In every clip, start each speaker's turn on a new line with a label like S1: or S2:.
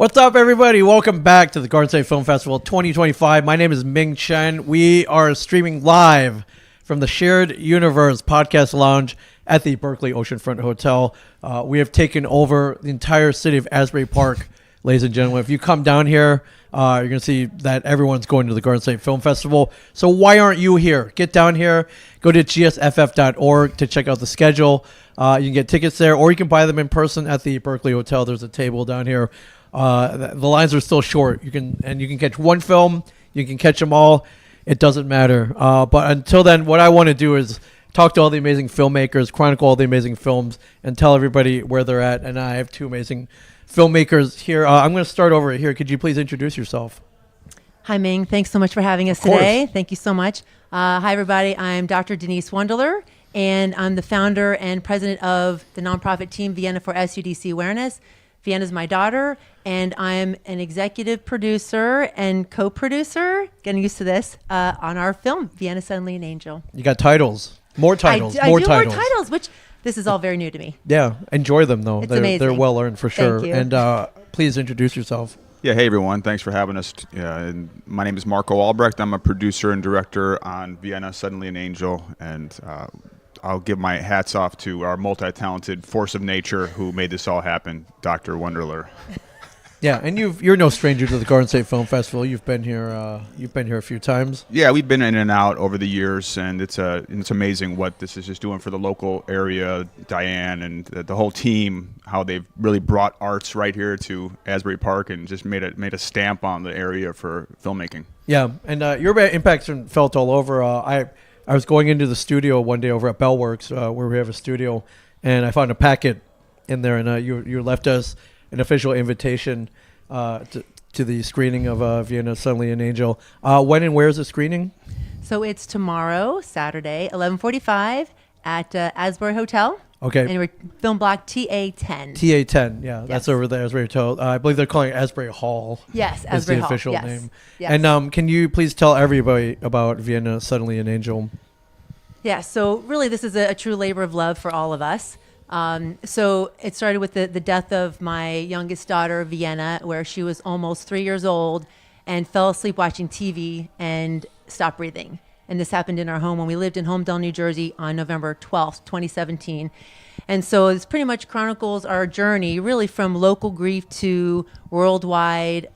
S1: What's up, everybody? Welcome back to the Garden State Film Festival 2025. My name is Ming Chen. We are streaming live from the Shared Universe Podcast Lounge at the Berkeley Oceanfront Hotel. We have taken over the entire city of Asbury Park, ladies and gentlemen. If you come down here, you're going to see that everyone's going to the Garden State Film Festival. So why aren't you here? Get down here. Go to gsff.org to check out the schedule. You can get tickets there, or you can buy them in person at the Berkeley Hotel. There's a table down here. The lines are still short. You can catch one film. You can catch them all. It doesn't matter. But until then, what I want to do is talk to all the amazing filmmakers, chronicle all the amazing films, and tell everybody where they're at. And I have two amazing filmmakers here. I'm going to start over here. Could you please introduce yourself?
S2: Hi, Ming. Thanks so much for having us today. Thank you so much. Hi, everybody. I'm Dr. Denise Wunderler, and I'm the founder and president of the nonprofit Team Vienna for SUDC Awareness. Vienna's my daughter, and I'm an executive producer and co-producer, getting used to this, on our film, Vienna Suddenly an Angel.
S1: You got titles. More titles.
S2: I do more titles, which this is all very new to me.
S1: Yeah, enjoy them, though.
S2: It's amazing.
S1: They're well-earned for sure.
S2: Thank you.
S1: And please introduce yourself.
S3: Yeah, hey everyone, thanks for having us. And my name is Marco Albrecht. I'm a producer and director on Vienna Suddenly an Angel, and I'll give my hats off to our multi-talented force of nature who made this all happen, Dr. Wunderler.
S1: Yeah, and you're no stranger to the Garden State Film Festival. You've been here. You've been here a few times.
S3: Yeah, we've been in and out over the years, and it's amazing what this is just doing for the local area. Diane and the whole team, how they've really brought arts right here to Asbury Park and just made a stamp on the area for filmmaking.
S1: Yeah, and your impact's been felt all over. I was going into the studio one day over at Bellworks, where we have a studio, and I found a packet in there, and you left us an official invitation to the screening of Vienna Suddenly an Angel. When and where is the screening?
S2: So it's tomorrow, Saturday, 11:45 at Asbury Hotel.
S1: Okay.
S2: And we're film block TA10.
S1: TA10, yeah,
S2: Yes.
S1: That's over there, Asbury Hotel. I believe they're calling it Asbury Hall.
S2: Yes,
S1: Is
S2: Asbury
S1: the
S2: Hall.
S1: official
S2: Yes.
S1: name.
S2: Yes.
S1: And can you please tell everybody about Vienna Suddenly an Angel?
S2: Yeah, so really this is a true labor of love for all of us. So it started with the death of my youngest daughter, Vienna, where she was almost 3 years old and fell asleep watching TV and stopped breathing. And this happened in our home when we lived in Homedale, New Jersey on November 12th, 2017. And so this pretty much chronicles our journey really from local grief to worldwide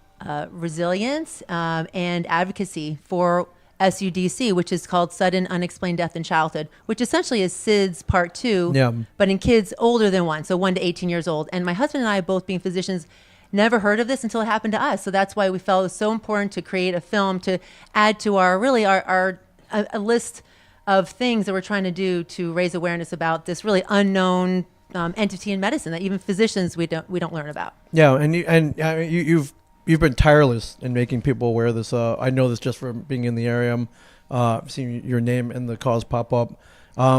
S2: resilience and advocacy for SUDC, which is called Sudden Unexplained Death in Childhood, which essentially is SIDS Part 2, but in kids older than 1, so 1 to 18 years old. And my husband and I, both being physicians, never heard of this until it happened to us. So that's why we felt it was so important to create a film to add to our a list of things that we're trying to do to raise awareness about this really unknown entity in medicine that even physicians we don't learn about.
S1: Yeah, and you've been tireless in making people aware of this. I know this just from being in the area. I've seen your name and the cause pop up.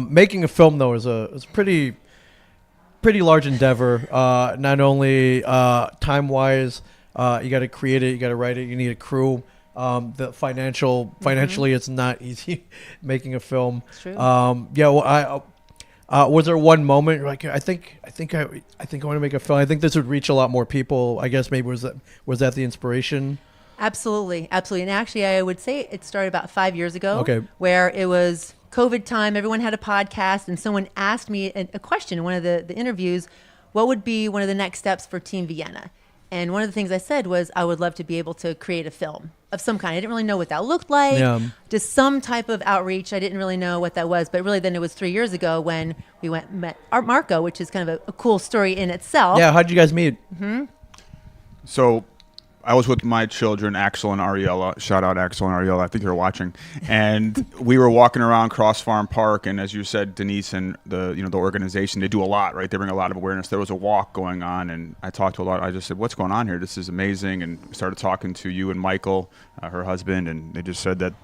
S1: Making a film though is a pretty large endeavor. Not only time wise, you got to create it, you got to write it, you need a crew. Financially, it's not easy making a film.
S2: It's true.
S1: Was there one moment you're like, I think I want to make a film. I think this would reach a lot more people. I guess maybe was that the inspiration?
S2: Absolutely. And actually, I would say it started about 5 years ago.
S1: Okay.
S2: Where it was COVID time. Everyone had a podcast, and someone asked me a question in one of the interviews. What would be one of the next steps for Team Vienna? And one of the things I said was I would love to be able to create a film of some kind. I didn't really know what that looked like.
S1: Yeah.
S2: Just some type of outreach. I didn't really know what that was. But really then it was 3 years ago when we met Marco, which is kind of a cool story in itself.
S1: Yeah, how'd you guys meet?
S3: So I was with my children, Axel and Ariella. Shout out Axel and Ariella. I think you're watching. And we were walking around Cross Farm Park, and as you said, Denise and the organization, they do a lot, right? They bring a lot of awareness. There was a walk going on, and I talked to a lot. I just said, "What's going on here? This is amazing." And started talking to you and Michael, her husband, and they just said that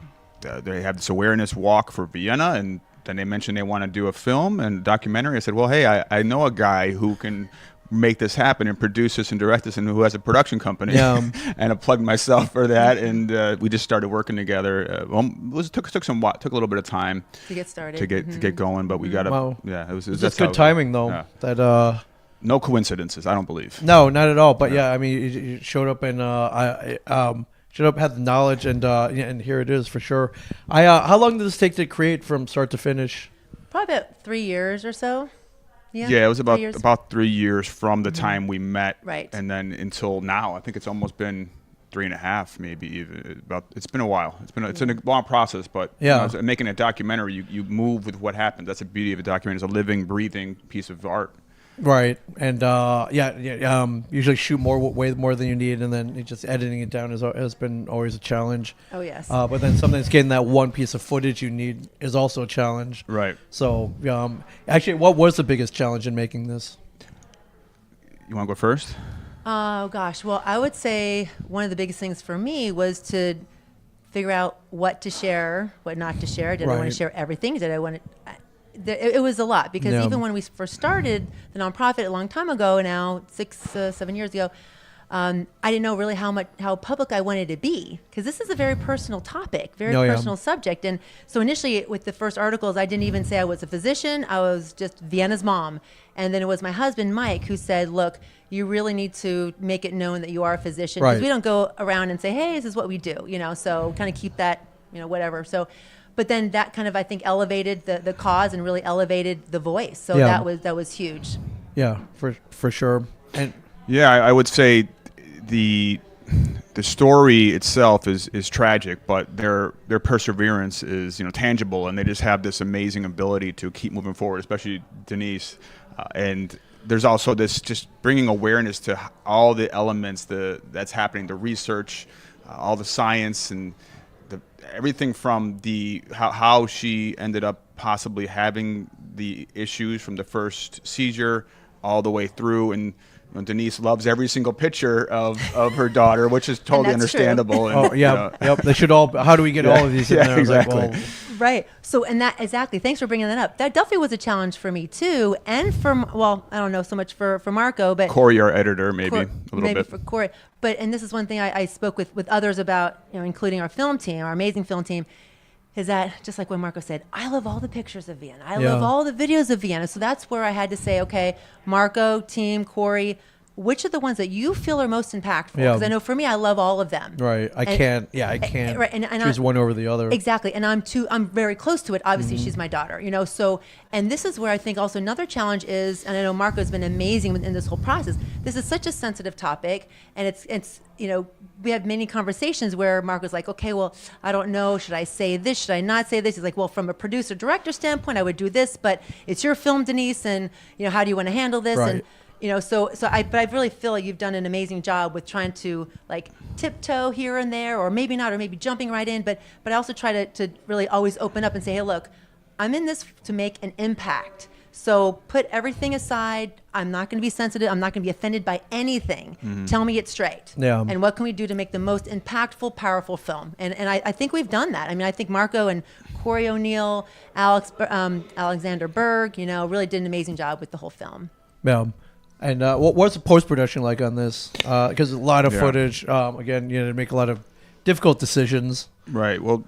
S3: they have this awareness walk for Vienna, and then they mentioned they want to do a film and documentary. I said, "Well, hey, I know a guy who can make this happen and produce this and direct this, and who has a production company."
S1: Yeah.
S3: And I plugged myself for that, and we just started working together. Took a little bit of time
S2: To get started.
S3: to get going, but we got
S1: Wow.
S3: yeah, it was
S1: It's
S3: that's
S1: just good
S3: how-
S1: timing though.
S3: yeah.
S1: That
S3: no coincidences, I don't believe.
S1: No, not at all. But yeah, I mean, you showed up and showed up, had the knowledge, and here it is for sure. How long did this take to create from start to finish?
S2: Probably about 3 years or so.
S3: Yeah, it was
S2: 3 years.
S3: about 3 years from the time we met,
S2: Right.
S3: and then until now. I think it's almost been 3.5, maybe even. It's been a while. It's a long process, but
S1: Yeah.
S3: making a documentary, you move with what happens. That's the beauty of a documentary. It's a living, breathing piece of art.
S1: Right, and usually shoot way more than you need, and then just editing it down has been always a challenge.
S2: Oh, yes.
S1: But then sometimes getting that one piece of footage you need is also a challenge.
S3: Right.
S1: So, actually, what was the biggest challenge in making this?
S3: You want to go first?
S2: Oh, gosh. Well, I would say one of the biggest things for me was to figure out what to share, what not to share. Did I want
S1: Right.
S2: to share everything? Did I want to... It was a lot because
S1: Yeah.
S2: even when we first started the nonprofit a long time ago, now 7 years ago, I didn't know really how public I wanted to be because this is a very personal topic, very
S1: Oh, yeah.
S2: personal subject. And so initially with the first articles, I didn't even say I was a physician. I was just Vienna's mom. And then it was my husband, Mike, who said, look, you really need to make it known that you are a physician because
S1: Right.
S2: we don't go around and say, hey, this is what we do, so kind of keep that, whatever. So, but then that kind of, I think, elevated the cause and really elevated the voice. So
S1: Yeah.
S2: that was huge.
S1: Yeah, for sure. And
S3: Yeah, I would say the story itself is tragic, but their perseverance is tangible, and they just have this amazing ability to keep moving forward, especially Denise. And there's also this just bringing awareness to all the elements that's happening, the research, all the science, and everything from how she ended up possibly having the issues from the first seizure all the way through. And Denise loves every single picture of her daughter, which is totally
S2: that's true.
S3: understandable. And,
S1: oh yeah, yep. They should all. How do we get all of these in
S3: yeah,
S1: there? I was like,
S3: exactly.
S1: well,
S2: Right. So, and that exactly. Thanks for bringing that up. That definitely was a challenge for me too, and I don't know so much for Marco, but
S3: Corey, our editor, maybe a little
S2: maybe
S3: bit.
S2: for Corey. But and this is one thing I spoke with others about, including our film team, our amazing film team, is that just like when Marco said, I love all the pictures of Vienna. I love all the videos of Vienna. So that's where I had to say, okay, Marco, team, Corey, which are the ones that you feel are most impactful?
S1: Yeah.
S2: Because I know for me, I love all of them.
S1: right. I can't.
S2: Right, and
S1: choose one over the other.
S2: Exactly, and I'm very close to it. Obviously, she's my daughter, So, and this is where I think also another challenge is, and I know Marco's been amazing in this whole process. This is such a sensitive topic, and it's we have many conversations where Marco's like, okay, well, I don't know, should I say this? Should I not say this? He's like, well, from a producer director standpoint, I would do this, but it's your film, Denise, and how do you want to handle this?
S1: Right.
S2: And but I really feel like you've done an amazing job with trying to like tiptoe here and there, or maybe not, or maybe jumping right in. But I also try to really always open up and say, hey, look, I'm in this to make an impact. So put everything aside. I'm not going to be sensitive. I'm not going to be offended by anything.
S3: Mm-hmm.
S2: Tell me it straight.
S1: Yeah.
S2: And what can we do to make the most impactful, powerful film? And I think we've done that. I mean, I think Marco and Corey O'Neill, Alexander Berg, really did an amazing job with the whole film.
S1: Yeah. And what's the post-production like on this? Because a lot of footage. Again, you had to make a lot of difficult decisions.
S3: Right. Well,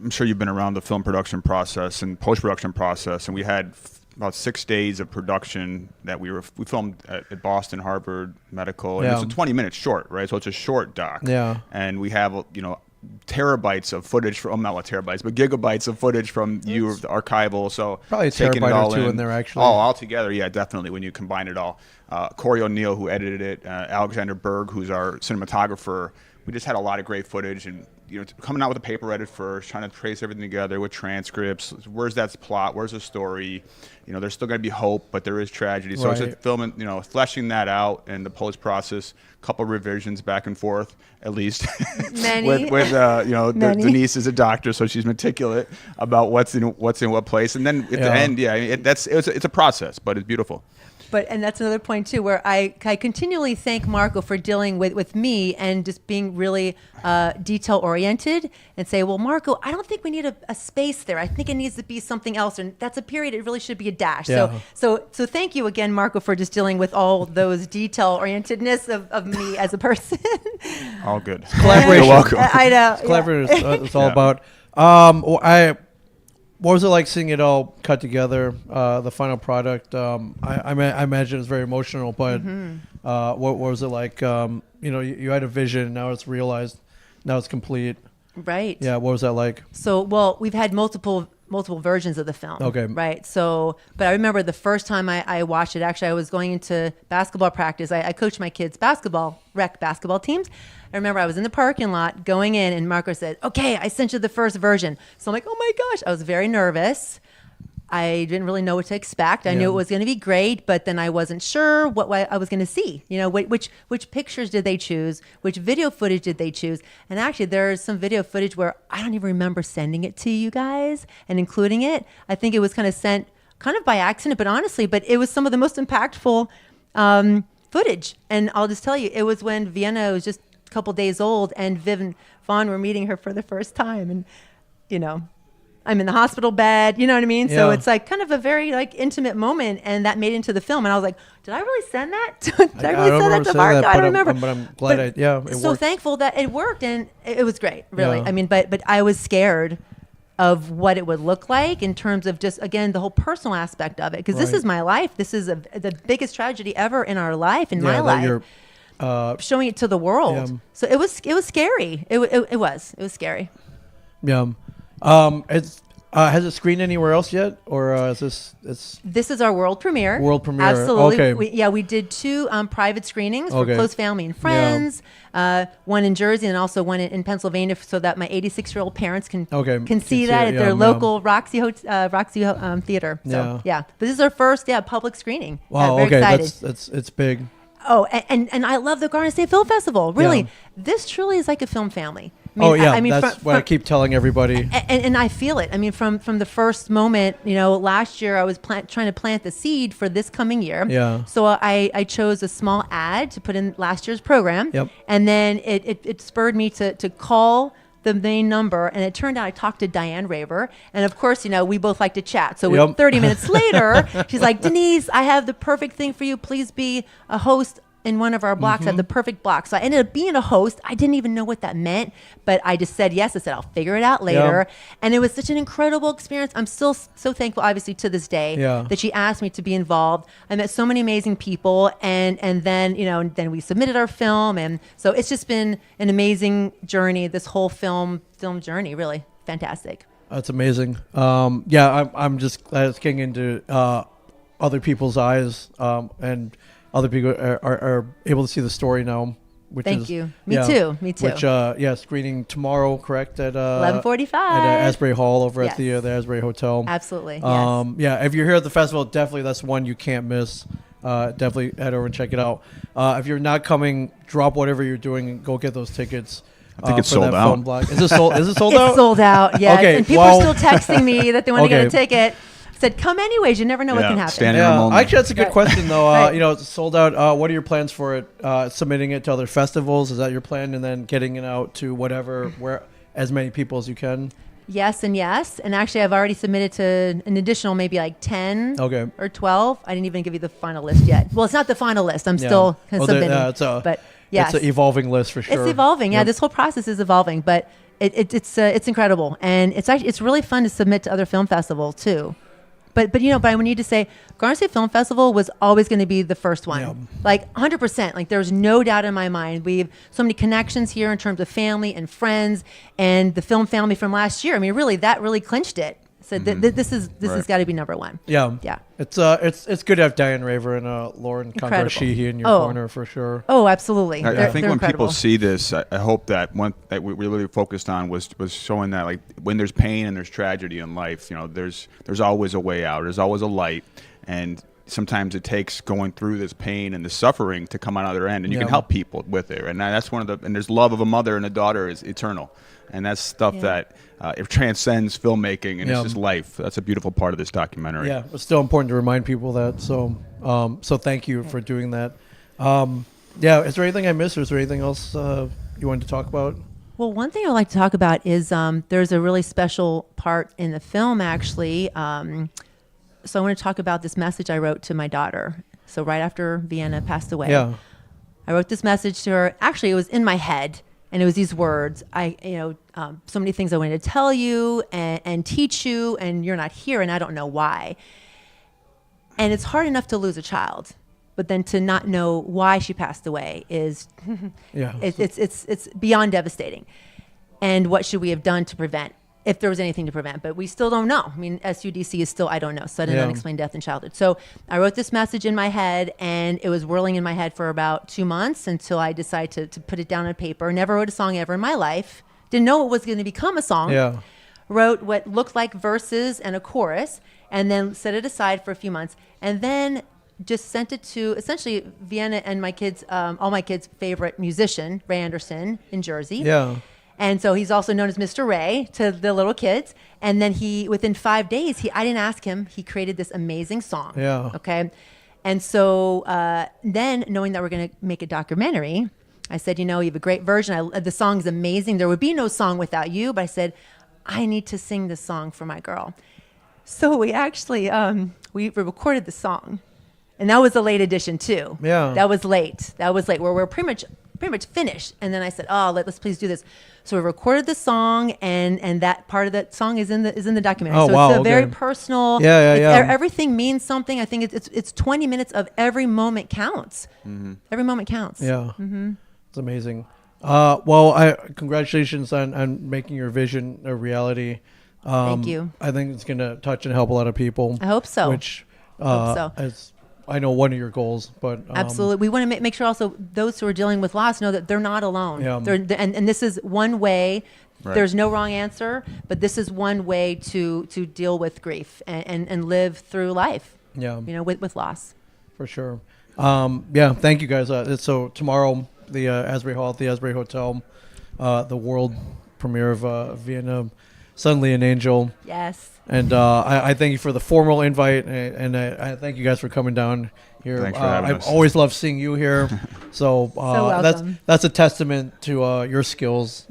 S3: I'm sure you've been around the film production process and post-production process, and we had about 6 days of production that we filmed at Boston Harvard Medical, and it's a 20-minute short, right? So it's a short doc.
S1: Yeah.
S3: And we have terabytes of footage from not terabytes, but gigabytes of footage from the archival. So
S1: Probably a
S3: taking it
S1: terabyte
S3: all
S1: or two in there, actually.
S3: Oh, all together, yeah, definitely. When you combine it all, Corey O'Neill, who edited it, Alexander Berg, who's our cinematographer. We just had a lot of great footage, and coming out with a paper edit first, trying to trace everything together with transcripts. Where's that plot? Where's the story? There's still going to be hope, but there is tragedy. So it's just filming, fleshing that out in the post process. A couple revisions back and forth, at least.
S2: Many.
S3: with
S2: Many.
S3: Denise is a doctor, so she's meticulous about what's in what place. And then at the end, it's a process, but it's beautiful.
S2: And that's another point too, where I continually thank Marco for dealing with me and just being really detail oriented and say, well, Marco, I don't think we need a space there. I think it needs to be something else, and that's a period. It really should be a dash.
S1: Yeah.
S2: So thank you again, Marco, for just dealing with all those detail orientedness of me as a person.
S3: All good.
S1: Collaboration.
S3: You're welcome.
S2: I know.
S1: Collaboration is it's all
S3: Yeah.
S1: about. what was it like seeing it all cut together, the final product? I imagine it's very emotional, but what was it like? You had a vision, now it's realized, now it's complete.
S2: Right.
S1: Yeah, what was that like?
S2: So, well, we've had multiple versions of the film.
S1: Okay.
S2: Right. So, but I remember the first time I watched it, actually, I was going into basketball practice. I coached my kids' rec basketball teams. I remember I was in the parking lot going in, and Marco said, "Okay, I sent you the first version." So I'm like, "Oh my gosh." I was very nervous. I didn't really know what to expect. I knew it was going to be great, but then I wasn't sure what I was going to see. Which pictures did they choose? Which video footage did they choose? And actually, there's some video footage where I don't even remember sending it to you guys and including it. I think it was kind of sent kind of by accident, but it was some of the most impactful footage. And I'll just tell you, it was when Vienna was just a couple days old, and Viv and Vaughn were meeting her for the first time, and I'm in the hospital bed, you know what I mean? So it's like kind of a very like intimate moment, and that made it into the film. And I was like, did I really send that? Did I really send that to Marco? I don't remember.
S1: But I'm glad it
S2: so
S1: worked.
S2: Thankful that it worked, and it was great, really.
S1: Yeah.
S2: I mean, but I was scared of what it would look like in terms of just, again, the whole personal aspect of it. Because this is my life. This is the biggest tragedy ever in our life, in my life. Showing it to the world.
S1: Yeah.
S2: So it was scary. It was scary.
S1: Yeah. Has it screened anywhere else yet, or is this?
S2: This is our world premiere.
S1: World premiere.
S2: Absolutely.
S1: Okay.
S2: We did 2 private screenings for
S1: Okay.
S2: close family and friends. One in Jersey and also one in Pennsylvania, so that my 86-year-old parents can see that at their local Roxy Theater. So
S1: Yeah.
S2: but this is our first public screening.
S1: Wow.
S2: Very
S1: Okay.
S2: excited.
S1: It's big.
S2: Oh, and I love the Garden State Film Festival. Really,
S1: Yeah.
S2: This truly is like a film family. I mean,
S1: that's what I keep telling everybody.
S2: And I feel it. I mean, from the first moment, last year I was trying to plant the seed for this coming year.
S1: Yeah.
S2: So I chose a small ad to put in last year's program.
S1: Yep.
S2: And then it spurred me to call the main number, and it turned out I talked to Diane Raver, and of course, we both like to chat. So 30 minutes later, she's like, "Denise, I have the perfect thing for you. Please be a host in one of our blocks. I have the perfect block." So I ended up being a host. I didn't even know what that meant, but I just said yes. I said, I'll figure it out later. And it was such an incredible experience. I'm still so thankful, obviously, to this day that she asked me to be involved. I met so many amazing people, and then, then we submitted our film. And so it's just been an amazing journey, this whole film journey, really fantastic.
S1: That's amazing. I'm just glad it's getting into other people's eyes, and other people are able to see the story now.
S2: Thank you. Me too.
S1: Which, screening tomorrow, correct? At
S2: 11:45
S1: at Asbury Hall over at the Asbury Hotel.
S2: Absolutely.
S1: If you're here at the festival, definitely that's one you can't miss. Definitely head over and check it out. If you're not coming, drop whatever you're doing and go get those tickets.
S3: I think it's
S1: for
S3: sold
S1: that
S3: out.
S1: film block. Is it sold out?
S2: It's sold out. Yeah.
S1: Okay,
S2: and people are still texting me that they want to get a ticket. Said, come anyways. You never know what can happen.
S3: Standing room only.
S1: Actually, that's a good question, though.
S2: Right.
S1: It's sold out. What are your plans for it? Submitting it to other festivals? Is that your plan? And then getting it out to where as many people as you can?
S2: Yes and yes. And actually, I've already submitted to an additional maybe like 10 or 12. I didn't even give you the final list yet. Well, it's not the final list. I'm still submitting. But yes.
S1: It's an evolving list for sure.
S2: It's evolving. Yeah, this whole process is evolving. But it's incredible. And it's really fun to submit to other film festivals, too. But I need to say, Garden State Film Festival was always going to be the first one.
S1: Yeah.
S2: Like 100%. Like there's no doubt in my mind. We have so many connections here in terms of family and friends and the film family from last year. I mean, really, that really clinched it. So this has got to be number one.
S1: Yeah.
S2: Yeah.
S1: It's good to have Diane Raver and Lauren Congo-Sheehy in your corner for sure.
S2: Oh, absolutely.
S3: I think when
S2: incredible.
S3: people see this, I hope that one that we really focused on was showing that, like, when there's pain and there's tragedy in life, there's always a way out. There's always a light, and sometimes it takes going through this pain and the suffering to come out on the other end, and you can help people with it. And that's and there's love of a mother and a daughter is eternal, and that's stuff that it transcends filmmaking, and it's just life. That's a beautiful part of this documentary.
S1: Yeah, it's still important to remind people that. So thank you for doing that. Is there anything I missed, or is there anything else you wanted to talk about?
S2: Well, one thing I'd like to talk about is there's a really special part in the film, actually. So I want to talk about this message I wrote to my daughter. So right after Vienna passed away, I wrote this message to her. Actually, it was in my head, And it was these words, so many things I wanted to tell you and teach you, and you're not here, and I don't know why. And it's hard enough to lose a child, but then to not know why she passed away is, it's beyond devastating. And what should we have done to prevent, if there was anything to prevent? But we still don't know. I mean, SUDC is still, I don't know, Sudden Unexplained Death in Childhood. So I wrote this message in my head, and it was whirling in my head for about 2 months until I decided to put it down on paper. Never wrote a song ever in my life. Didn't know it was going to become a song.
S1: Yeah.
S2: Wrote what looked like verses and a chorus, and then set it aside for a few months, and then just sent it to essentially Vienna and my kids, all my kids' favorite musician, Ray Anderson in Jersey.
S1: Yeah.
S2: And so he's also known as Mr. Ray to the little kids. And then within 5 days, I didn't ask him, he created this amazing song.
S1: Yeah.
S2: Okay. And so then, knowing that we're going to make a documentary, I said, you have a great version. The song's amazing. There would be no song without you. But I said, I need to sing this song for my girl. So we actually, we recorded the song. And that was a late edition too.
S1: Yeah.
S2: That was late. Where we're pretty much finished. And then I said, let's please do this. So we recorded the song, and that part of that song is in the documentary.
S1: Oh,
S2: so
S1: wow,
S2: it's a very
S1: okay.
S2: personal.
S1: Yeah.
S2: Everything means something. I think it's 20 minutes of every moment counts.
S3: Mm-hmm.
S2: Every moment counts.
S1: Yeah.
S2: Mm-hmm.
S1: It's amazing. Well, congratulations on making your vision a reality.
S2: Thank you.
S1: I think it's going to touch and help a lot of people.
S2: I hope so.
S1: Which
S2: Hope so.
S1: is, I know, one of your goals. But
S2: absolutely, we want to make sure also those who are dealing with loss know that they're not alone.
S1: Yeah.
S2: And this is one way.
S3: Right.
S2: There's no wrong answer, but this is one way to deal with grief and live through life.
S1: Yeah.
S2: With loss.
S1: For sure. Thank you guys. So tomorrow, the Asbury Hall at the Asbury Hotel, the world premiere of Vienna, Suddenly an Angel.
S2: Yes.
S1: And I thank you for the formal invite, and I thank you guys for coming down here.
S3: Thanks for having us.
S1: I've always loved seeing you here. So,
S2: welcome.
S1: that's a testament to your skills,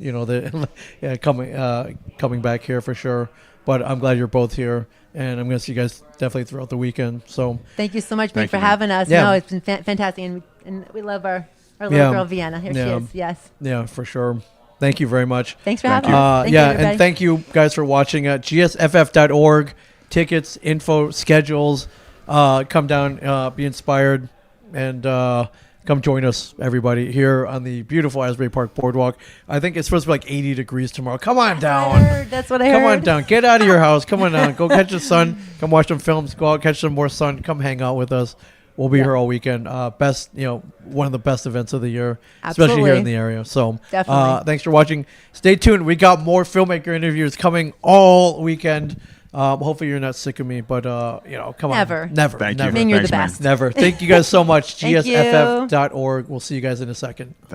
S1: coming back here for sure. But I'm glad you're both here, and I'm going to see you guys definitely throughout the weekend. So
S2: thank you so much,
S3: Thank
S2: for
S3: you,
S2: having us.
S1: Yeah.
S2: No, it's been fantastic, and we love our little girl Vienna. Here she is. Yes.
S1: Yeah, for sure. Thank you very much.
S2: Thanks for
S3: Thank
S2: having
S3: you.
S2: us. Thank you, everybody.
S1: And thank you guys for watching at gsff.org. Tickets, info, schedules. Come down, be inspired, and come join us, everybody, here on the beautiful Asbury Park Boardwalk. I think it's supposed to be like 80 degrees tomorrow. Come on down.
S2: That's what I heard.
S1: Come on down. Get out of your house. Come on down. Go catch the sun. Come watch some films. Go out, catch some more sun. Come hang out with us. We'll be here all weekend. One of the best events of the year, especially here in the area. So
S2: Definitely.
S1: Thanks for watching. Stay tuned. We got more filmmaker interviews coming all weekend. Hopefully you're not sick of me, but come
S2: Never.
S1: on. Never.
S3: Thank
S1: Never.
S3: you.
S2: Ming, you're the
S3: Thanks, man.
S2: best.
S1: Never. Thank you guys so much.
S2: Thank you.
S1: gsff.org. We'll see you guys in a second.
S3: Thank you.